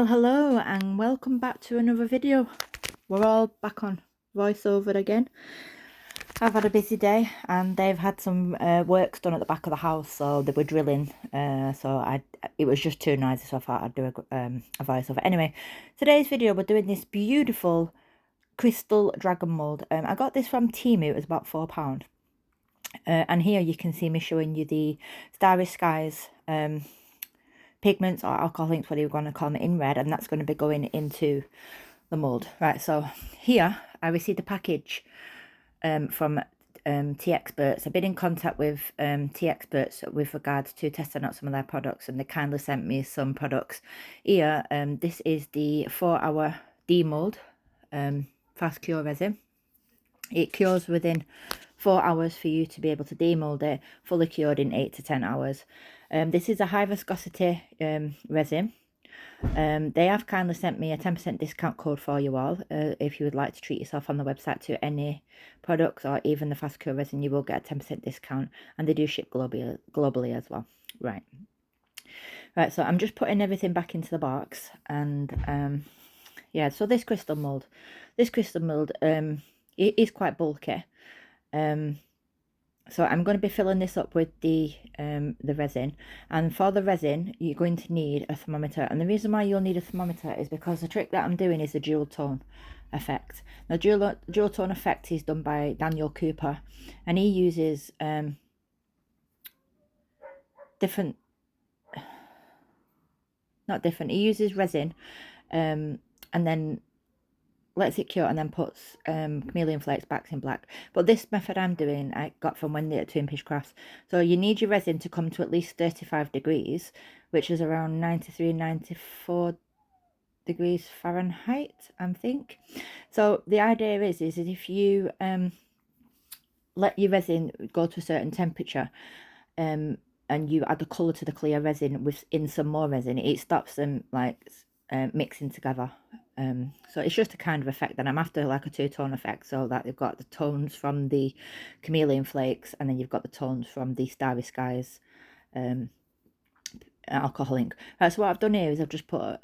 Well, hello and welcome back to another video. We're all back on voiceover again. I've had a busy day and they've had some works done at the back of the house, so they were drilling, it was just too noisy, so I thought I'd do a voiceover. Anyway, today's video we're doing this beautiful crystal dragon mould. I got this from Temu. It was about £4. And here you can see me showing you the Starry Skies pigments or alcohol inks, whatever you want to call them, in red, and that's going to be going into the mould. Right, so here I received a package from Teexperts. I've been in contact with Teexperts with regards to testing out some of their products, and they kindly sent me some products here. This is the 4-hour demold fast cure resin. It cures within 4 hours for you to be able to demold it, fully cured in 8 to 10 hours. This is a high viscosity resin. They have kindly sent me a 10% discount code for you all. If you would like to treat yourself on the website to any products or even the fast cure resin, you will get a 10% discount, and they do ship globally as well. Right, so I'm just putting everything back into the box, and yeah, so this crystal mold it is quite bulky. So I'm going to be filling this up with the resin, and for the resin you're going to need a thermometer. And the reason why you'll need a thermometer is because the trick that I'm doing is the dual tone effect. Now, dual tone effect is done by Daniel Cooper, and he uses he uses resin and then lets it cure and then puts chameleon flakes back in black. But this method I'm doing I got from Wendy at Twin Fish Crafts. So you need your resin to come to at least 35 degrees, which is around 93 94 degrees Fahrenheit, I think. So the idea is if you let your resin go to a certain temperature and you add the colour to the clear resin in some more resin, it stops them like mixing together. So it's just a kind of effect that I'm after, like a two-tone effect, so that you've got the tones from the chameleon flakes and then you've got the tones from the Starry Skies alcohol ink. Right, so what I've done here is I've just put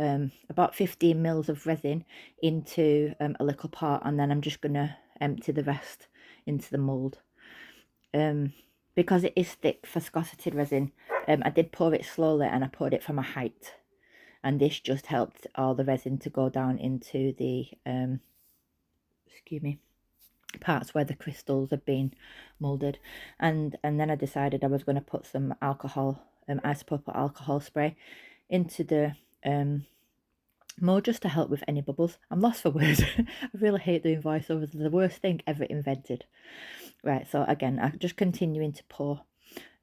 about 15 mils of resin into a little pot, and then I'm just going to empty the rest into the mould. Because it is thick viscosity resin, I did pour it slowly and I poured it from a height, and this just helped all the resin to go down into the parts where the crystals have been molded. And then I decided I was going to put some alcohol, isopropyl alcohol spray into the mold, just to help with any bubbles. I'm lost for words. I really hate doing voiceovers. They're the worst thing ever invented. Right, so again, I'm just continuing to pour,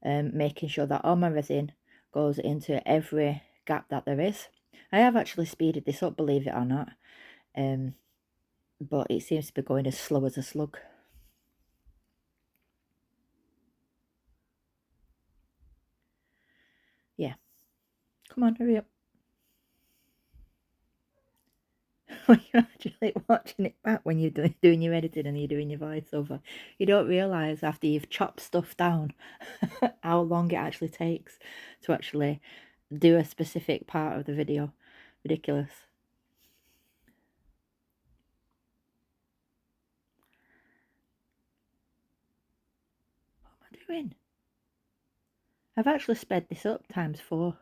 making sure that all my resin goes into every gap that there is. I have actually speeded this up, believe it or not, but it seems to be going as slow as a slug. Yeah, come on, hurry up. When you're actually watching it back, when you're doing your editing and you're doing your voiceover, you don't realise after you've chopped stuff down how long it actually takes to actually do a specific part of the video. Ridiculous. What am I doing? I've actually sped this up ×4.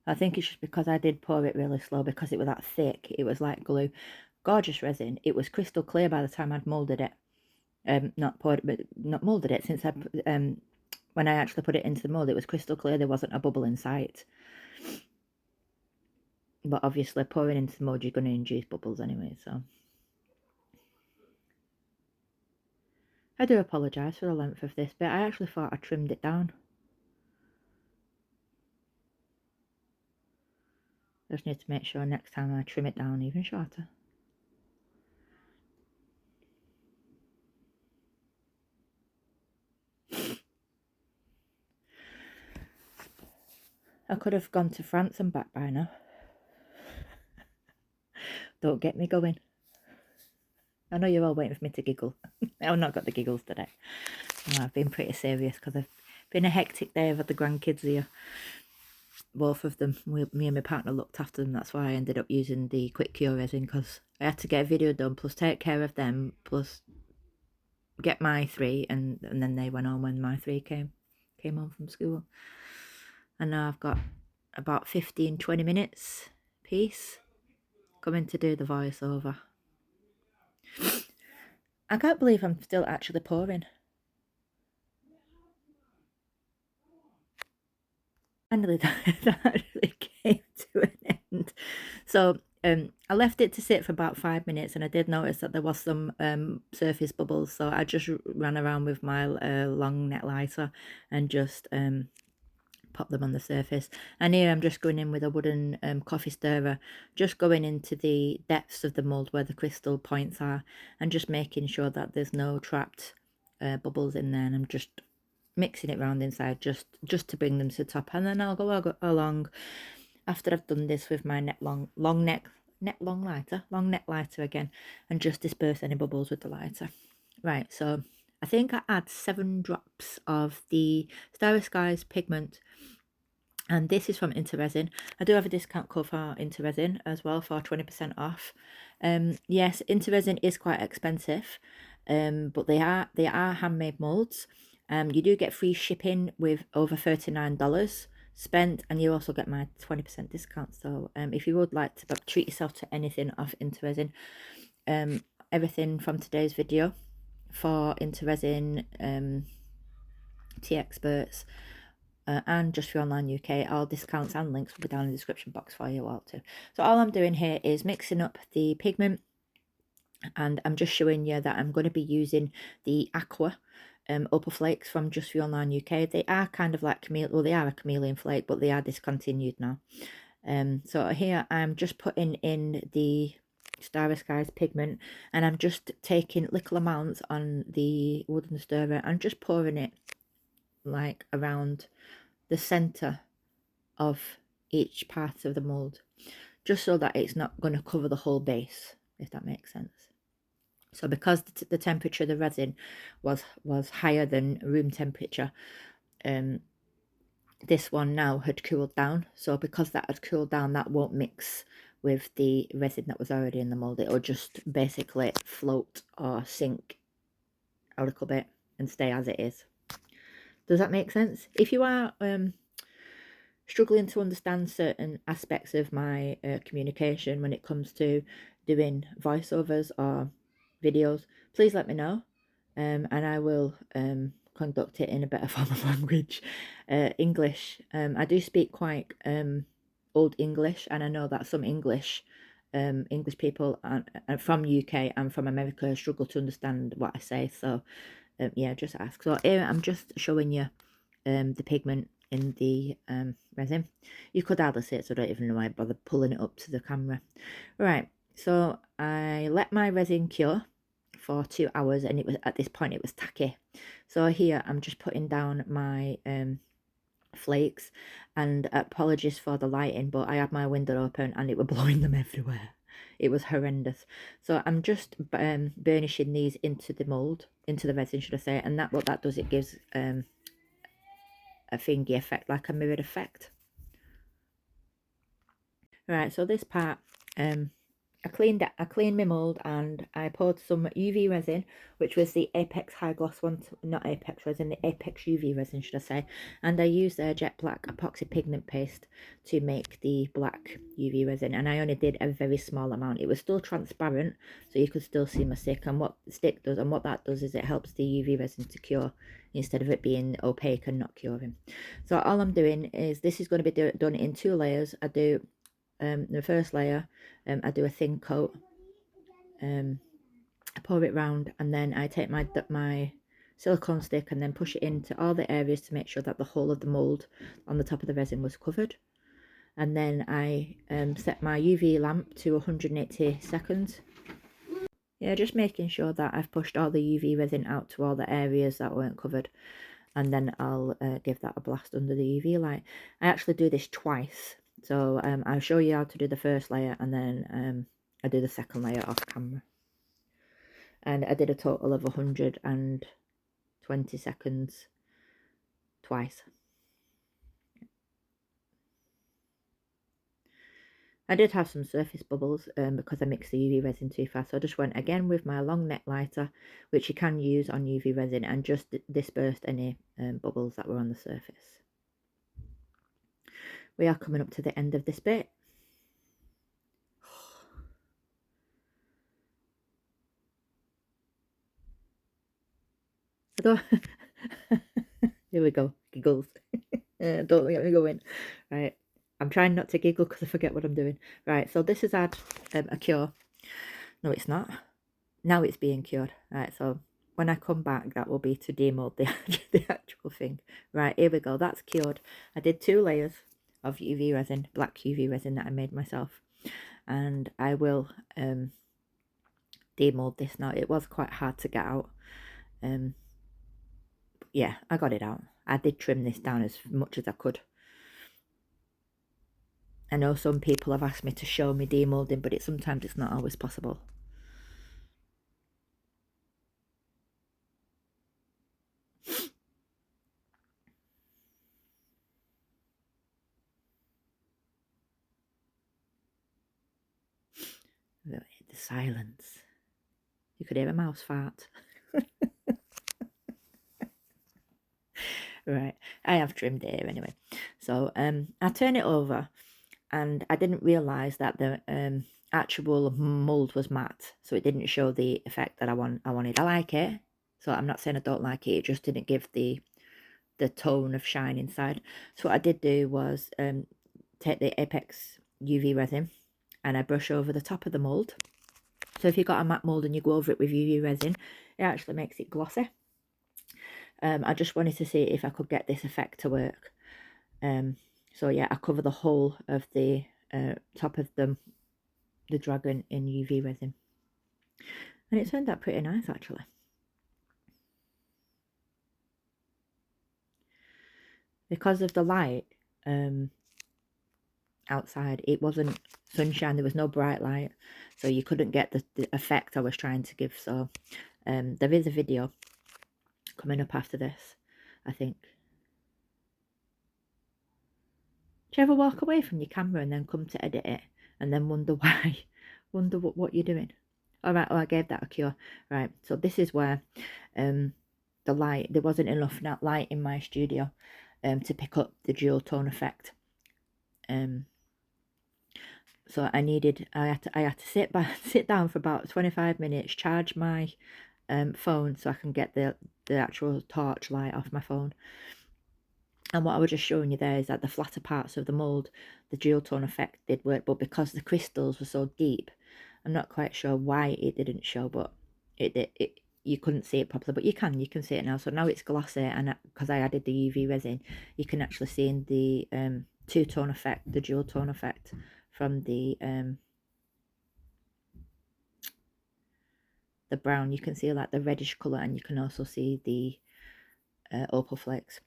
I think it's just because I did pour it really slow, because it was that thick. It was like glue. Gorgeous resin. It was crystal clear by the time I'd moulded it. Not moulded it, since I when I actually put it into the mould, it was crystal clear. There wasn't a bubble in sight. But obviously pouring into the mould, you're going to induce bubbles anyway, so I do apologise for the length of this bit. I actually thought I trimmed it down. I just need to make sure next time I trim it down even shorter. I could have gone to France and back by now. Don't get me going. I know you're all waiting for me to giggle. I've not got the giggles today. No, I've been pretty serious because I've been a hectic day. I've had the grandkids here. both of them. Me and my partner looked after them. That's why I ended up using the quick cure resin, because I had to get a video done, plus take care of them, plus get my 3, and then they went on when my 3 came home from school. And now I've got about 15-20 minutes piece coming to do the voiceover. I can't believe I'm still actually pouring. Finally, that actually came to an end. So I left it to sit for about 5 minutes, and I did notice that there was some surface bubbles, so I just ran around with my long neck lighter and just pop them on the surface. And here I'm just going in with a wooden coffee stirrer, just going into the depths of the mould where the crystal points are, and just making sure that there's no trapped bubbles in there. And I'm just mixing it round inside just to bring them to the top, and then I'll go along after I've done this with my long neck lighter again, and just disperse any bubbles with the lighter. Right, so I think I add 7 drops of the Starry Skies pigment, and this is from Intoresin. I do have a discount code for Intoresin as well for 20% off. Yes, Intoresin is quite expensive, but they are handmade molds. You do get free shipping with over $39 spent, and you also get my 20% discount. So if you would like to treat yourself to anything off Intoresin, everything from today's video for Intoresin, Teexperts, and Just For Online UK, all discounts and links will be down in the description box for you all too. So all I'm doing here is mixing up the pigment, and I'm just showing you that I'm going to be using the Aqua Opal Flakes from Just For Online UK. They are kind of like they are a chameleon flake, but they are discontinued now. So here I'm just putting in the Starry Skies pigment, and I'm just taking little amounts on the wooden stirrer and just pouring it like around the center of each part of the mold, just so that it's not going to cover the whole base, if that makes sense. So because the temperature of the resin was higher than room temperature, this one now had cooled down. So because that had cooled down, that won't mix with the resin that was already in the mold. It'll just basically float or sink a little bit and stay as it is. Does that make sense? If you are struggling to understand certain aspects of my communication when it comes to doing voiceovers or videos, please let me know, and I will conduct it in a better form of language. English, I do speak quite old English, and I know that some English people from UK and from America struggle to understand what I say, so yeah, just ask. So here I'm just showing you the pigment in the resin. You could hardly see it, so I don't even know why I bother pulling it up to the camera. Right, so I let my resin cure for 2 hours, and it was, at this point it was tacky. So here I'm just putting down my flakes, and apologies for the lighting, but I had my window open and it was blowing them everywhere. It was horrendous. So I'm just burnishing these into the mold, into the resin should I say, and what that does, it gives a thingy effect, like a mirrored effect. Right, so this part, I cleaned my mould, and I poured some UV resin, which was the Apex High Gloss one, not Apex resin, the Apex UV resin should I say, and I used a jet black epoxy pigment paste to make the black UV resin, and I only did a very small amount. It was still transparent, so you could still see my stick, and what the stick does, and what that does is it helps the UV resin to cure instead of it being opaque and not curing. So all I'm doing is, this is going to be done in 2 layers. I do the first layer, I do a thin coat, I pour it round, and then I take my silicone stick and then push it into all the areas to make sure that the whole of the mould on the top of the resin was covered. And then I set my UV lamp to 180 seconds. Yeah, just making sure that I've pushed all the UV resin out to all the areas that weren't covered, and then I'll give that a blast under the UV light. I actually do this twice. So I'll show you how to do the first layer, and then I do the second layer off camera. And I did a total of 120 seconds twice. I did have some surface bubbles because I mixed the UV resin too fast. So I just went again with my long neck lighter, which you can use on UV resin, and just dispersed any bubbles that were on the surface. We are coming up to the end of this bit. I don't here we go, giggles. Don't get me going. Right, I'm trying not to giggle because I forget what I'm doing. Right, so this has had a cure. No, it's not. Now it's being cured. Right, so when I come back, that will be to demold the actual thing. Right, here we go. That's cured. I did 2 layers of UV resin, black UV resin that I made myself. And I will demold this now. It was quite hard to get out. Yeah, I got it out. I did trim this down as much as I could. I know some people have asked me to show me demolding, but sometimes it's not always possible. The silence. You could hear a mouse fart. Right, I have trimmed it here anyway. So I turn it over, and I didn't realise that the actual mould was matte, so it didn't show the effect that I wanted. I like it, so I'm not saying I don't like it. It just didn't give the tone of shine inside. So what I did do was take the Apex UV resin, and I brush over the top of the mould. So if you've got a matte mould and you go over it with UV resin, it actually makes it glossy. I just wanted to see if I could get this effect to work. So yeah, I cover the whole of the top of the dragon in UV resin, and it turned out pretty nice actually. Because of the light outside, it wasn't sunshine, there was no bright light, so you couldn't get the effect I was trying to give. So there is a video coming up after this, I think. Do you ever walk away from your camera and then come to edit it and then wonder why? Wonder what you're doing? All right, oh, I gave that a cure. Right, so this is where the light, there wasn't enough light in my studio to pick up the dual tone effect. So I had to sit down for about 25 minutes, charge my phone so I can get the actual torch light off my phone. And what I was just showing you there is that the flatter parts of the mould, the dual tone effect did work, but because the crystals were so deep, I'm not quite sure why it didn't show, but it you couldn't see it properly, but you can see it now. So now it's glossy, and because I added the UV resin, you can actually see in the two-tone effect, the dual tone effect from the brown. You can see like the reddish colour, and you can also see the opal flakes.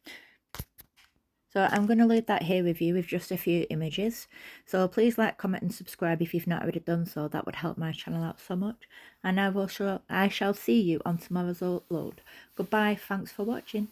So I'm going to leave that here with you with just a few images. So please like, comment and subscribe if you've not already done so. That would help my channel out so much. And I shall see you on tomorrow's upload. Goodbye. Thanks for watching.